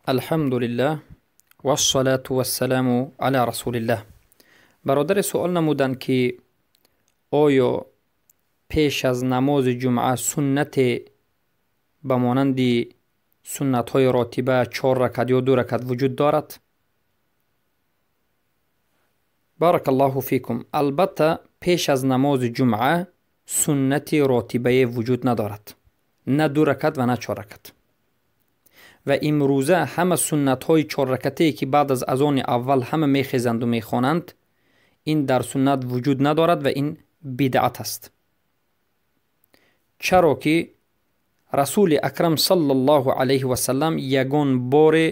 الحمد لله و الصلاة و السلام علی رسول الله. برادر سوال نمودند که آیا پیش از نماز جمعه سنت به مانند سنت های راتبه 4 رکعت یا 2 رکعت وجود دارد؟ بارک الله فیکم. البته پیش از نماز جمعه سنت راتبه وجود ندارد، نه 2 رکعت و نه 4 رکعت. و امروزه همه سنت های 4 رکعتی که بعد از اذان اول همه میخیزند و میخوانند، این در سنت وجود ندارد و این بدعت است. چرا که رسول اکرم صلی الله علیه و سلم یگان بار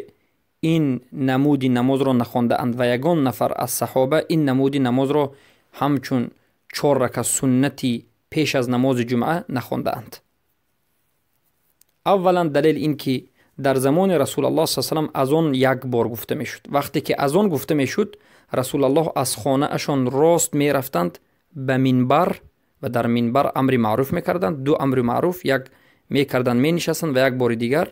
این نمودی نماز را نخوانده اند و یگان نفر از صحابه این نمودی نماز را همچون 4 رکعت سنتی پیش از نماز جمعه نخوانده اند. اولا دلیل این که در زمان رسول الله صلی الله علیه و سلم اذان یک بار گفته میشد. وقتی که اذان گفته میشد، رسول الله از خانه اشان راست میرفتند به منبر و در منبر امر معروف میکردند. 2 امر معروف، یک میکردند مینشستند و یک بار دیگر،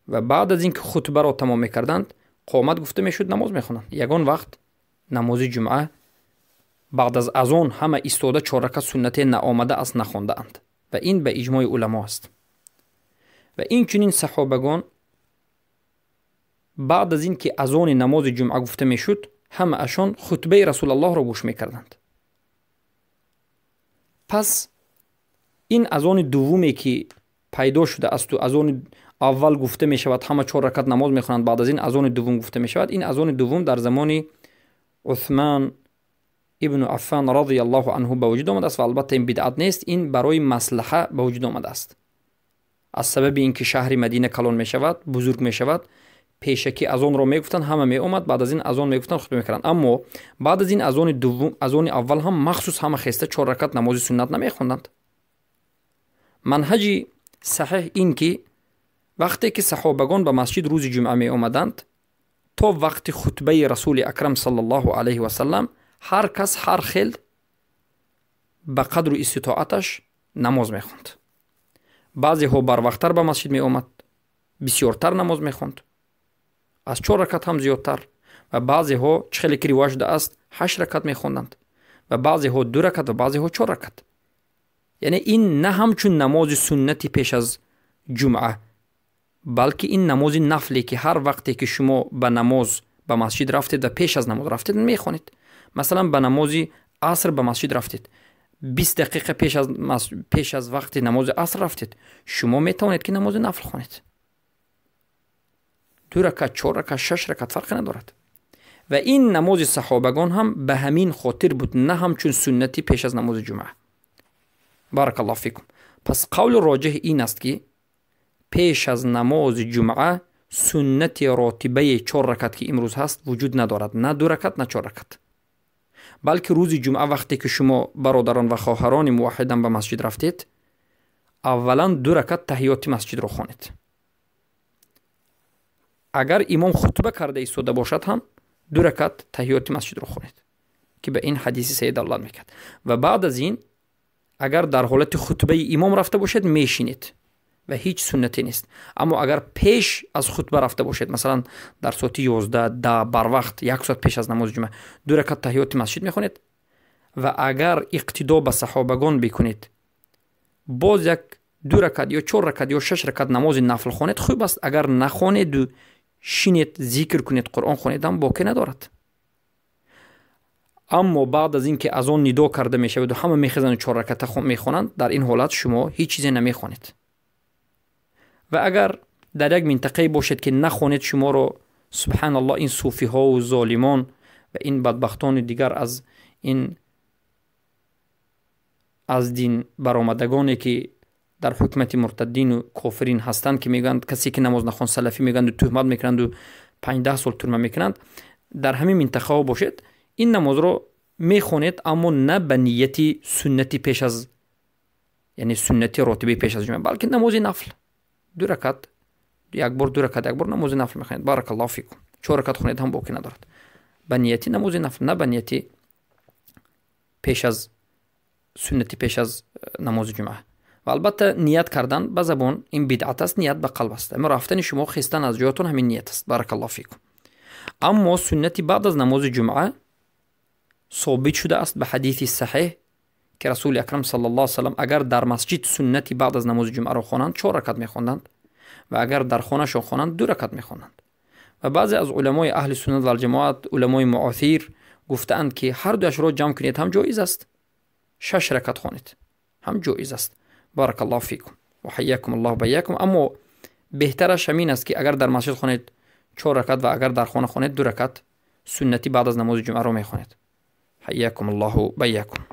و بعد از اینکه خطبه را تمام میکردند قامت گفته میشد نماز میخوانند. یگان وقت نماز جمعه بعد از اذان همه ایستاده 4 رکعت سنت نآمده است نخوانده اند و این به اجماع علما است. و این چنین صحابگان بعد از اینکه اذان نماز جمعه گفته میشد همه اشان خطبه رسول الله را گوش میکردند. پس این اذان دومی که پیدا شده است و اذان اول گفته می شود همه 4 رکعت نماز میخوانند، بعد از این اذان دوم گفته می شود، این اذان دوم در زمان عثمان ابن عفان رضی الله عنه به وجود آمده است و البته این بدعت نیست، این برای مصلحه به وجود آمده است. از سبب اینکه شهر مدینه کلان می شود، بزرگ می شود، پیشکی اذان را میگفتند همه می اومد، بعد از این اذان میگفتند خطبه میکردند. اما بعد از این اذان دوم، اذان اول هم مخصوص همه خسته 4 رکعت نماز سنت نمیخوندند. منهج صحیح این که وقتی که صحابگان به مسجد روز جمعه می اومدند تا وقت خطبه رسول اکرم صلی الله علیه و سلم هر کس هر خیل به قدر استطاعتش نماز میخوند. بعضی ها بر وقتتر به مسجد می اومد، بسیارتر نماز میخوند، از 4 رکعت هم زیادتر، و بعضی ها چخیلی که رواج ده است 8 رکعت میخوندند و بعضی ها 2 رکعت و بعضی ها 4 رکعت. یعنی این نه همچون نماز سنتی پیش از جمعه، بلکه این نماز نفلی که هر وقتی که شما به نماز به مسجد رفتید و پیش از نماز رفتید میخوانید. مثلا به نماز عصر به مسجد رفتید، 20 دقیقه پیش از وقت نماز عصر رفتید، شما میتوانید که نماز نفل خوانید. 2 رکعت، 4 رکعت، 6 رکعت فرق ندارد. و این نماز صحابگان هم به همین خاطر بود، نه همچون سنتی پیش از نماز جمعه. بارک الله فیکم. پس قول راجح این است که پیش از نماز جمعه سنت راتبه 4 رکعت که امروز هست وجود ندارد، نه 2 رکعت نه 4 رکعت. بلکه روز جمعه وقتی که شما برادران و خواهران موحدان به مسجد رفتید، اولا 2 رکعت تحیات مسجد را خوانید. اگر امام خطبه کرده ایستاده باشد هم 2 رکعت تحیات مسجد را خوانید که به این حدیث سید الله میکرد. و بعد از این اگر در حالت خطبه امام رفته باشد میشینید و هیچ سنتی نیست. اما اگر پیش از خطبه رفته باشد، مثلا در ساعت 11 10 بر وقت 1 ساعت پیش از نماز جمعه 2 رکعت تحیات مسجد میخونید و اگر اقتدا به صحابگان بکنید باز 2 رکعت یا 4 رکعت یا 6 رکعت نماز نفل خوانید، خوب است. اگر نخوانید و شینید ذکر کنید قرآن خوانید هم باکی ندارد. اما بعد از اینکه اذان ندا کرده می شود و همه میخزن 4 رکعت میخوانند، در این حالت شما هیچ چیزی نمیخوانید. و اگر در یک منطقه باشد که نخوانید، شما رو سبحان الله این صوفی ها و ظالمان و این بدبختان دیگر از دین برآمدگانی که در حکمت مرتدین و کافرین هستند که میگند کسی که نماز نخوان سلفی میگند و تهمت میکنند و 5-10 سال ترمه میکنند، در همین منطقه ها باشد این نماز رو میخوانید، اما نه به نیتی سنتی پیش از، یعنی سنتی راتبه پیش از جمعه، بلکه نماز نفل 2 رکعت، یک بار 2 رکعت یک بار نماز نفل میخوانید. بارک الله فیکم. 4 رکعت خوانید هم باکی ندارد. به نیتی نماز نفل، نه به نیتی پیش از سنتی پیش از نماز جمعه. و البته نیت کردن به زبان این بدعت است، نیت به قلب است. اما رفتن شما خستن از جایتون همین نیت است. بارک الله فیکم. اما سنتی بعد از نماز جمعه ثابت شده است به حدیث صحیح که رسول اکرم صلی الله علیه و سلم اگر در مسجد سنتی بعد از نماز جمعه را خوانند 4 رکعت میخواندند و اگر در خانه شان خوانند 2 رکعت میخواندند. و بعضی از علمای اهل سنت و الجماعت، علمای معاصر، گفتند که هر دوش را جمع کنید هم جایز است. 6 رکعت خوانید هم جایز است. بارک الله فیکم و حیاکم الله بیاکم. اما بهترش همین است که اگر در مسجد خوانید 4 رکعت و اگر در خانه خوانید 2 رکعت سنتی بعد از نماز جمعه را میخوانید. حیاکم الله بیاکم.